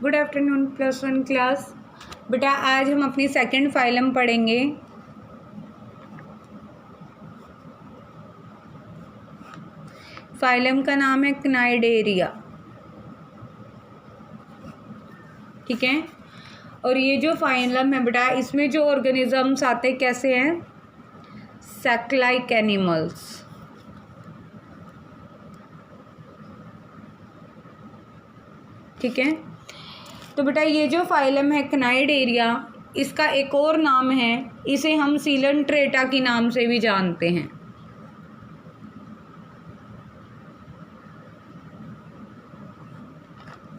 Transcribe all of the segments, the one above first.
Good afternoon +1 class. बेटा आज हम अपनी सेकंड फाइलम पढ़ेंगे। फाइलम का नाम है क्नाइडेरिया, ठीक है। और ये जो फाइलम है बेटा, इसमें जो ऑर्गेनिजम्स आते कैसे हैं, सैक लाइक एनिमल्स, ठीक है। तो बेटा ये जो फाइलम है क्नाइडेरिया, इसका एक और नाम है, इसे हम सीलंट्रेटा के नाम से भी जानते हैं,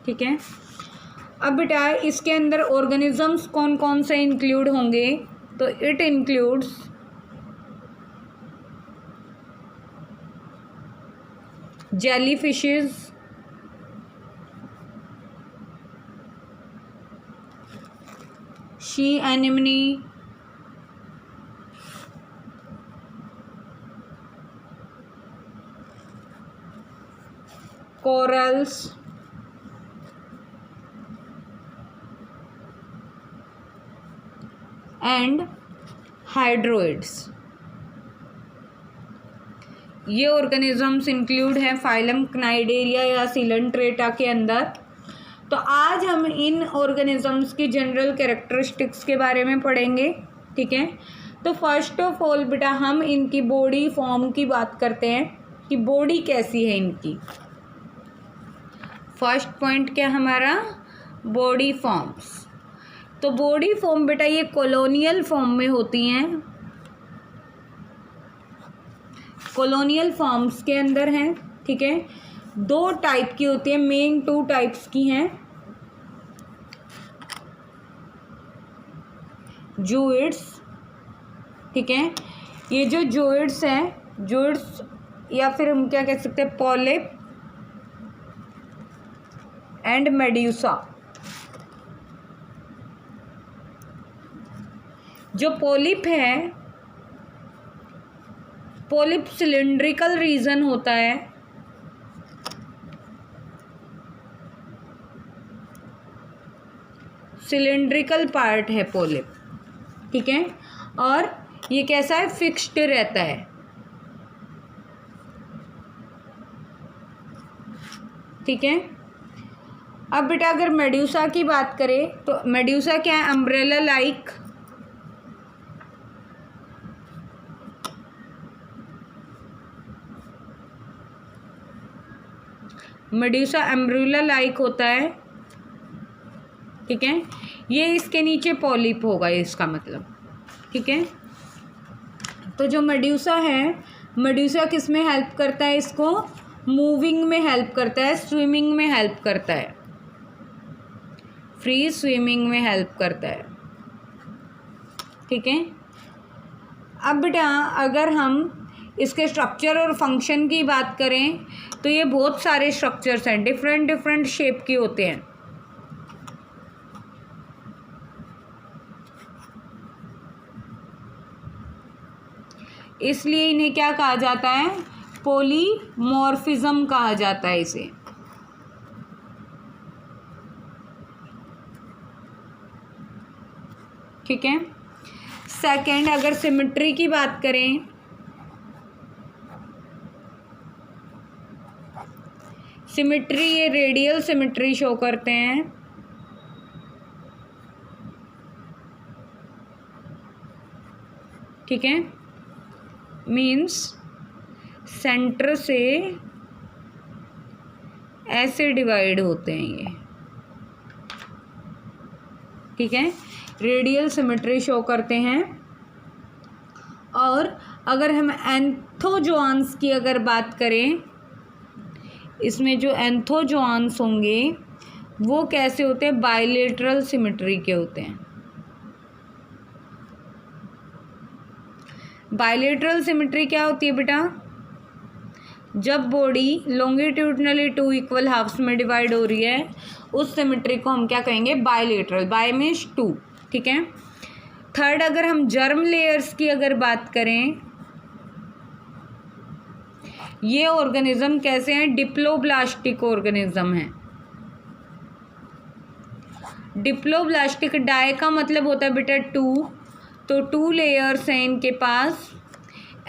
ठीक है। अब बेटा इसके अंदर ऑर्गेनिजम्स कौन कौन से इंक्लूड होंगे, तो it includes jellyfishes, sea anemone, corals, and hydroids. ये ऑर्गेनिजम्स इंक्लूड है फाइलम क्नाइडेरिया या सीलंट्रेटा के अंदर। तो आज हम इन ऑर्गेनिजम्स की जनरल कैरेक्टरिस्टिक्स के बारे में पढ़ेंगे, ठीक है। तो फर्स्ट ऑफ ऑल बेटा हम इनकी बॉडी फॉर्म की बात करते हैं कि बॉडी कैसी है इनकी। फर्स्ट पॉइंट क्या हमारा, बॉडी फॉर्म्स। तो बॉडी फॉर्म बेटा ये कॉलोनियल फॉर्म में होती हैं, कॉलोनियल फॉर्म्स के अंदर हैं, ठीक है। 2 टाइप की होती है, मेन 2 टाइप्स की हैं, जूइड्स, ठीक है। ये जो जूइड्स हैं, जूइड्स या फिर हम क्या कह सकते हैं, पॉलिप एंड मेड्यूसा। जो पॉलिप है, पॉलिप सिलिंड्रिकल रीजन होता है, सिलिंड्रिकल पार्ट है पॉलिप, ठीक है। और ये कैसा है, फिक्स्ड रहता है, ठीक है। अब बेटा अगर मेड्यूसा की बात करें तो मेड्यूसा क्या है, umbrella like, medusa umbrella like होता है, ठीक है। ये इसके नीचे पॉलिप होगा, इसका मतलब, ठीक है। तो जो मेड्यूसा है, मेड्यूसा किस में हेल्प करता है, इसको मूविंग में हेल्प करता है, स्विमिंग में हेल्प करता है, फ्री स्विमिंग में हेल्प करता है, ठीक है। अब बेटा अगर हम इसके स्ट्रक्चर और फंक्शन की बात करें तो ये बहुत सारे स्ट्रक्चर्स हैं, डिफरेंट डिफरेंट शेप के होते हैं, इसलिए इन्हें क्या कहा जाता है, पॉलीमॉर्फिज्म कहा जाता है इसे, ठीक है। सेकंड अगर सिमेट्री की बात करें, सिमेट्री ये रेडियल सिमेट्री शो करते हैं, ठीक है। मीन्स सेंटर से ऐसे डिवाइड होते हैं ये, ठीक है, रेडियल सिमेट्री शो करते हैं। और अगर हम एंथोजोआंस की अगर बात करें, इसमें जो एंथोजोआंस होंगे वो कैसे होते हैं, बाइलेटरल सिमेट्री के होते हैं। बाइलेटरल सिमेट्री क्या होती है बेटा, जब बॉडी लॉन्गिट्यूडनली 2 इक्वल हाफ्स में डिवाइड हो रही है, उस सिमेट्री को हम क्या कहेंगे, बाइलेटरल, बाय मीन्स 2, ठीक है। थर्ड अगर हम जर्म लेयर्स की अगर बात करें, ये ऑर्गेनिज्म कैसे हैं, डिप्लोब्लास्टिक ऑर्गेनिज्म हैं, डिप्लोब्लास्टिक, डाई का मतलब होता है बेटा 2, तो 2 लेयर्स हैं इनके पास।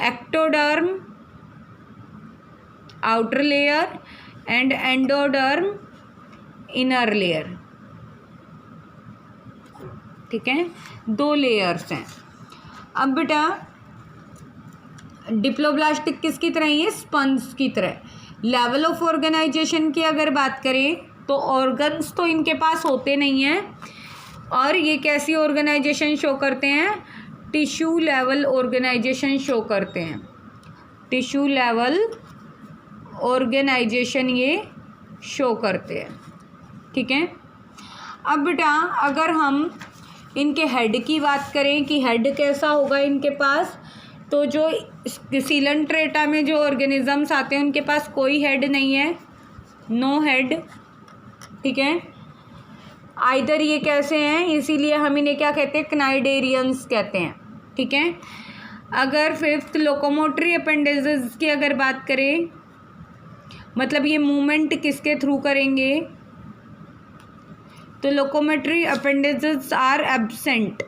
Ectoderm outer layer and endoderm inner layer, ठीक है, 2 लेयर्स हैं। अब बेटा डिप्लोब्लास्टिक किसकी तरह ही है? स्पंज की तरह। लेवल ऑफ ऑर्गेनाइजेशन की अगर बात करें तो ऑर्गन्स तो इनके पास होते नहीं हैं, और ये कैसी ऑर्गेनाइजेशन शो करते हैं? टिश्यू लेवल ऑर्गेनाइजेशन शो करते हैं। टिश्यू लेवल ऑर्गेनाइजेशन ये शो करते हैं, ठीक है। अब बेटा अगर हम इनके हेड की बात करें कि हेड कैसा होगा इनके पास, तो जो सिलेंट्रेटा में जो ऑर्गेनिजम्स आते हैं उनके पास कोई हेड नहीं है, नो हेड, ठीक है। आइदर ये कैसे हैं, इसीलिए हम इन्हें क्या कहते हैं? क्नाइडेरियंस कहते हैं, ठीक है। अगर फिफ्थ लोकोमोटरी अपेंडेजेस की अगर बात करें, मतलब ये मूवमेंट किसके थ्रू करेंगे? तो लोकोमोटरी अपेंडेजेस आर एब्सेंट,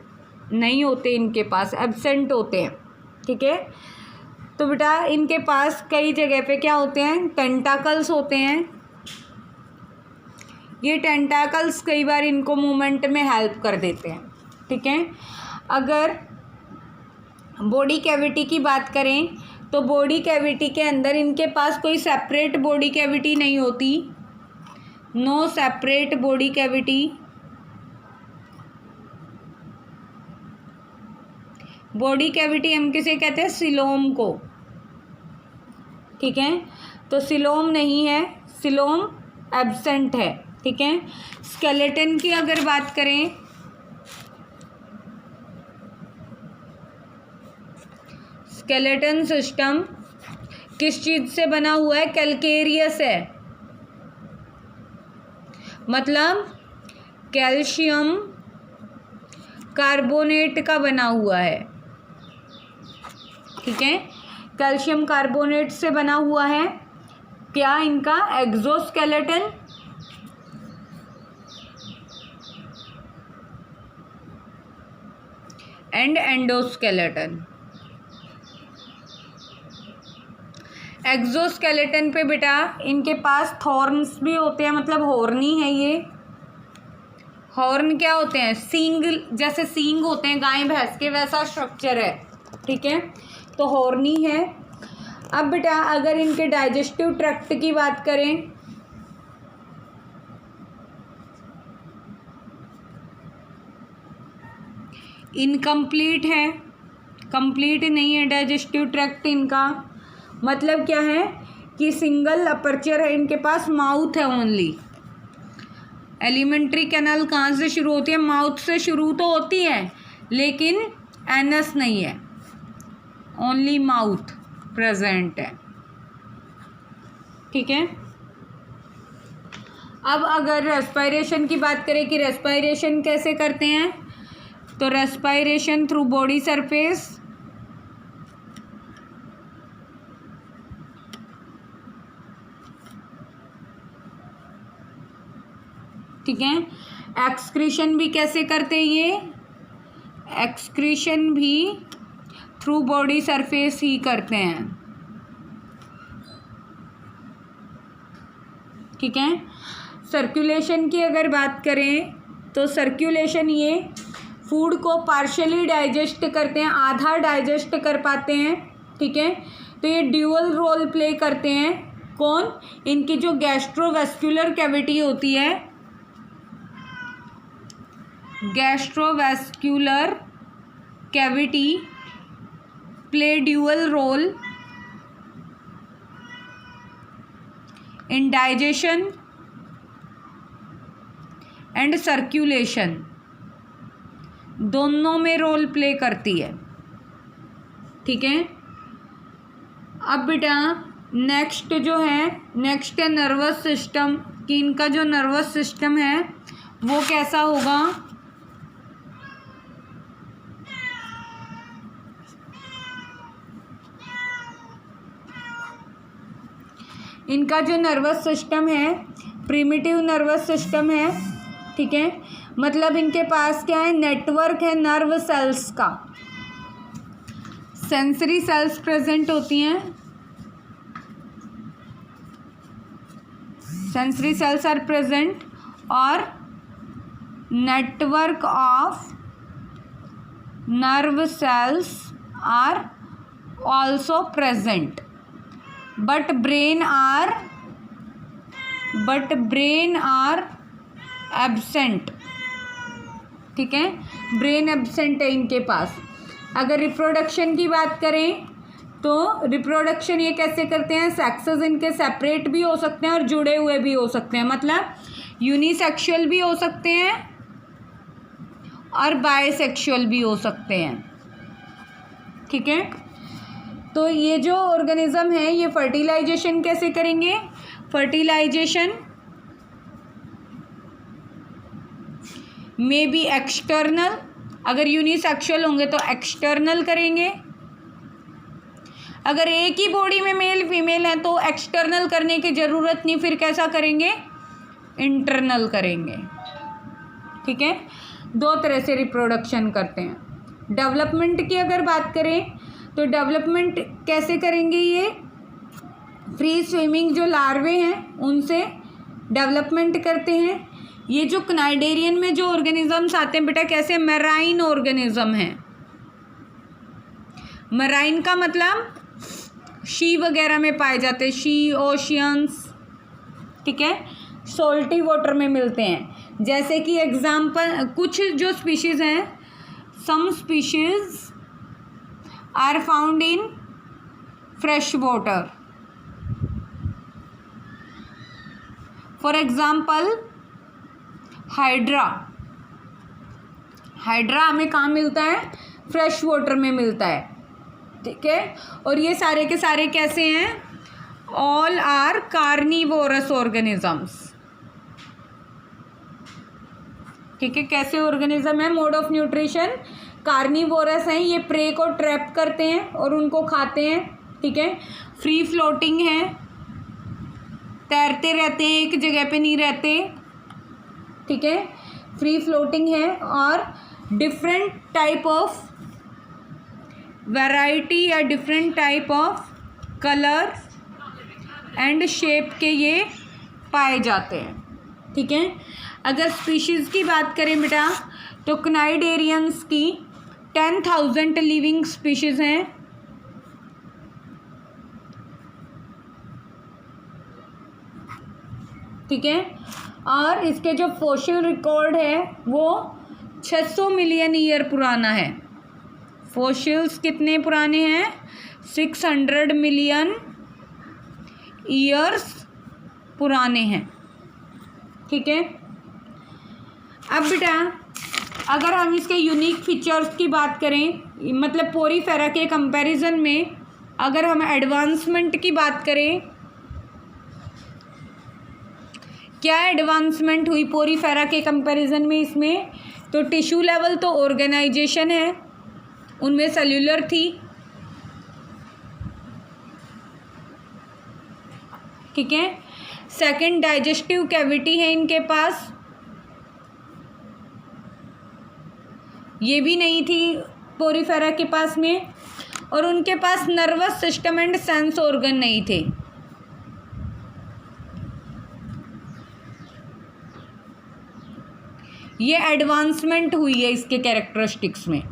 नहीं होते इनके पास, एब्सेंट होते हैं, ठीक है। तो बेटा इनके पास कई जगह पे क्या होते हैं? टेंटाकल्स होते हैं। ये टेंटाकल्स कई बार इनको मूवमेंट में हेल्प कर देते हैं, ठीक है। अगर बॉडी कैविटी की बात करें तो बॉडी कैविटी के अंदर इनके पास कोई सेपरेट बॉडी कैविटी नहीं होती, no separate body cavity. Body cavity हम किसे कहते हैं? सिलोम को, ठीक है। तो सिलोम नहीं है, सिलोम एब्सेंट है, ठीक है। स्केलेटन की अगर बात करें, स्केलेटन सिस्टम किस चीज से बना हुआ है? कैल्केरियस है, मतलब कैल्शियम कार्बोनेट का बना हुआ है, ठीक है। कैल्शियम कार्बोनेट से बना हुआ है। क्या इनका? Exoskeleton, and endoskeleton. एक्सोस्केलेटन पे बेटा इनके पास थॉर्न्स भी होते हैं, मतलब हॉर्नी है ये। हॉर्न क्या होते हैं? सींग, जैसे सींग होते हैं गाय भैंस के, वैसा स्ट्रक्चर है, ठीक है। तो हॉर्नी है। अब बेटा अगर इनके डाइजेस्टिव ट्रैक्ट की बात करें, इनकम्प्लीट है, कंप्लीट नहीं है डाइजेस्टिव ट्रैक्ट इनका। मतलब क्या है कि सिंगल अपर्चर है इनके पास, माउथ है ओनली। एलिमेंट्री कैनाल कहाँ से शुरू होती है? माउथ से शुरू तो होती है, लेकिन एनस नहीं है, ओनली माउथ प्रेजेंट है, ठीक है। अब अगर रेस्पायरेशन की बात करें कि रेस्पायरेशन कैसे करते हैं, तो रेस्पायरेशन थ्रू बॉडी सरफेस, ठीक है। एक्सक्रीशन भी कैसे करते हैं? ये एक्सक्रीशन भी थ्रू बॉडी सरफेस ही करते हैं, ठीक है। सर्कुलेशन की अगर बात करें तो सर्कुलेशन ये फूड को पार्शियली डाइजेस्ट करते हैं, आधा डाइजेस्ट कर पाते हैं, ठीक है। तो ये ड्यूअल रोल प्ले करते हैं। कौन? इनकी जो गैस्ट्रोवेस्कुलर कैविटी होती है, gastrovascular cavity play dual role in digestion and circulation, दोनों में रोल प्ले करती है, ठीक है। अब बेटा नेक्स्ट जो है, नेक्स्ट है नर्वस सिस्टम, कि इनका जो नर्वस सिस्टम है वो कैसा होगा। इनका जो नर्वस सिस्टम है प्रिमिटिव नर्वस सिस्टम है, ठीक है, मतलब इनके पास क्या है, नेटवर्क है नर्व सेल्स का, सेंसरी सेल्स प्रेजेंट होती हैं, सेंसरी सेल्स आर प्रेजेंट और network of nerve cells are also present but brain are absent, ठीक है, ब्रेन एब्सेंट है इनके पास। अगर रिप्रोडक्शन की बात करें तो रिप्रोडक्शन ये कैसे करते हैं, सेक्सेस इनके सेपरेट भी हो सकते हैं और जुड़े हुए भी हो सकते हैं, मतलब यूनिसेक्सुअल भी हो सकते हैं और बायसेक्सुअल भी हो सकते हैं, ठीक है। तो ये जो ऑर्गेनिज्म है ये फर्टिलाइजेशन कैसे करेंगे, फर्टिलाइजेशन मे बी एक्सटर्नल, अगर यूनिसेक्सुअल होंगे तो एक्सटर्नल करेंगे, अगर एक ही बॉडी में मेल फीमेल है तो एक्सटर्नल करने की ज़रूरत नहीं, फिर कैसा करेंगे, इंटरनल करेंगे, ठीक है। दो तरह से रिप्रोडक्शन करते हैं। डेवलपमेंट की अगर बात करें तो डेवलपमेंट कैसे करेंगे, ये फ्री स्विमिंग जो लार्वे हैं उनसे डेवलपमेंट करते हैं। ये जो क्नाइडेरियन में जो ऑर्गेनिजम्स आते हैं बेटा कैसे, मैराइन ऑर्गेनिज्म हैं। मैराइन का मतलब शी वगैरह में पाए जाते हैं, शी, ओशियंस, ठीक है, सोल्टी वाटर में मिलते हैं। जैसे कि एग्जाम्पल कुछ जो स्पीशीज़ हैं, some species are found in fresh water, for example hydra, hydra हमें कहाँ मिलता है, फ्रेश वाटर में मिलता है, ठीक है। और ये सारे के सारे कैसे हैं, ऑल आर कार्निवोरस ऑर्गेनिजम्स, ठीक है। कैसे ऑर्गेनिज्म है, मोड ऑफ न्यूट्रिशन कार्निवोरस हैं, ये प्रे को ट्रैप करते हैं और उनको खाते हैं, ठीक है। फ्री फ्लोटिंग है, तैरते रहते हैं, एक जगह पे नहीं रहते, ठीक है, फ्री फ्लोटिंग है। और डिफरेंट टाइप ऑफ वैरायटी या different type of colour and shape के ये पाए जाते हैं, ठीक है। अगर स्पीशीज़ की बात करें बेटा तो क्नाइडेरियंस की 10,000 लिविंग स्पीशीज़ हैं, ठीक है। और इसके जो फॉसिल रिकॉर्ड है वो 600 मिलियन ईयर पुराना है। फॉसिल्स कितने पुराने हैं, 600 मिलियन ईयर्स पुराने हैं, ठीक है। अब बेटा अगर हम इसके यूनिक फीचर्स की बात करें, मतलब पोरीफेरा के कंपैरिजन में अगर हम एडवांसमेंट की बात करें, क्या एडवांसमेंट हुई पोरीफेरा के कंपैरिजन में इसमें, तो टिश्यू लेवल तो ऑर्गेनाइजेशन है, उनमें सेल्यूलर थी, ठीक है। सेकंड डाइजेस्टिव कैविटी है इनके पास, ये भी नहीं थी पोरीफेरा के पास में। और उनके पास nervous system and sense organ नहीं थे, ये एडवांसमेंट हुई है इसके कैरेक्टरिस्टिक्स में।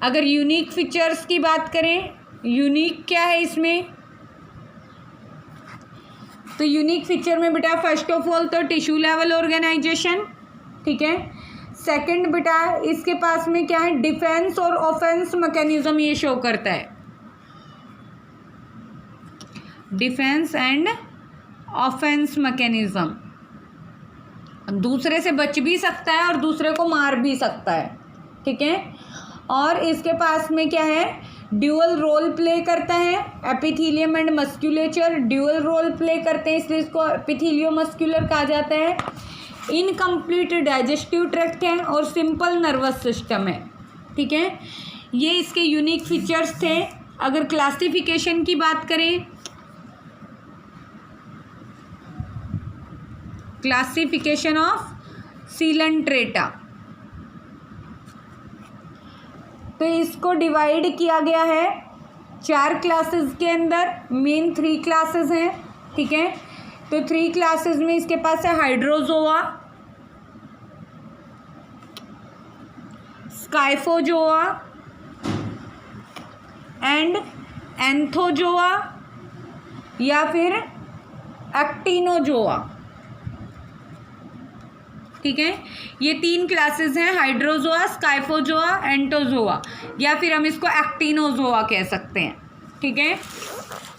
अगर यूनिक फीचर्स की बात करें, यूनिक क्या है इसमें, तो यूनिक फीचर में बेटा फर्स्ट ऑफ ऑल तो टिश्यू लेवल ऑर्गेनाइजेशन, ठीक है। सेकंड बेटा इसके पास में क्या है, डिफेंस और ऑफेंस मैकेनिज्म ये शो करता है, डिफेंस एंड ऑफेंस मैकेनिज्म, दूसरे से बच भी सकता है और दूसरे को मार भी सकता है, ठीक है। और इसके पास में क्या है, ड्यूअल रोल प्ले करता है, epithelium and musculature dual role play करते हैं, इसलिए इसको एपिथेलियो मस्कुलर कहा जाता है। इनकम्प्लीट डाइजेस्टिव ट्रैक्ट है और सिंपल नर्वस सिस्टम है, ठीक है। ये इसके यूनिक फीचर्स थे। अगर क्लासिफिकेशन की बात करें, क्लासिफिकेशन ऑफ सीलेंट्रेटा। तो इसको डिवाइड किया गया है 4 क्लासेस के अंदर, मेन 3 क्लासेस हैं, ठीक है। तो 3 क्लासेस में इसके पास है हाइड्रोजोआ, स्काइफोजोआ एंड एंथोजोआ या फिर एक्टिनोजोआ, ठीक है। ये 3 क्लासेस हैं, हाइड्रोजोआ, स्काइफोजोआ, एंटोजोआ, या फिर हम इसको एक्टिनोजोआ कह सकते हैं, ठीक है।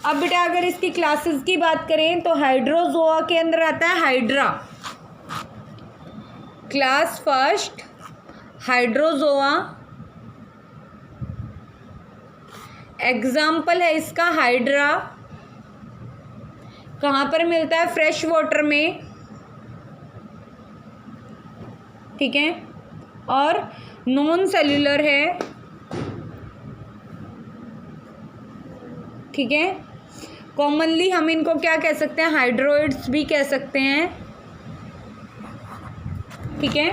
अब बेटा अगर इसकी क्लासेस की बात करें तो हाइड्रोजोआ के अंदर आता है hydra, class first Hydrozoa, example है इसका हाइड्रा। कहाँ पर मिलता है? फ्रेश वाटर में, ठीक है, और नॉन सेल्यूलर है, ठीक है। कॉमनली हम इनको क्या कह सकते हैं? हाइड्रोइड्स भी कह सकते हैं, ठीक है।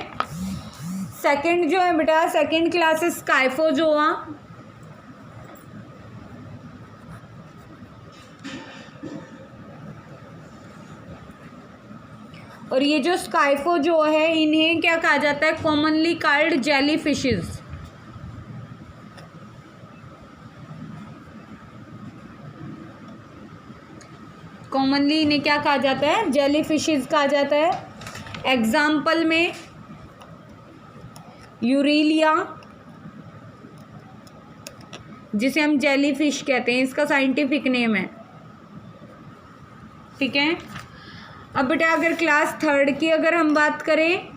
सेकंड जो है बेटा, सेकंड क्लास है स्काइफोजोआ, और ये जो स्काइफो है इन्हें क्या कहा जाता है? Commonly called jelly fishes. Commonly इन्हें क्या कहा जाता है? जेली फिशेस कहा जाता है। एग्जाम्पल में यूरेलिया, जिसे हम जेली फिश कहते हैं, इसका साइंटिफिक नेम है, ठीक है। अब बेटा अगर क्लास थर्ड की अगर हम बात करें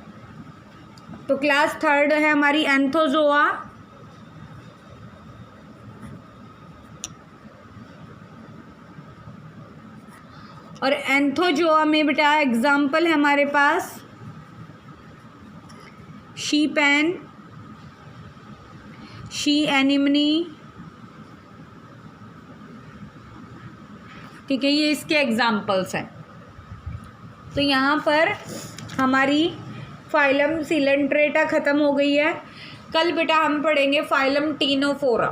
तो क्लास थर्ड है हमारी एंथोजोआ, और एंथोजोआ में बेटा एग्जाम्पल है हमारे पास शी पैन, शी एनिमनी, ठीक है, ये इसके एग्जाम्पल्स हैं। तो यहाँ पर हमारी फाइलम सीलेंट्रेटा ख़त्म हो गई है। कल बेटा हम पढ़ेंगे फाइलम टीनोफोरा।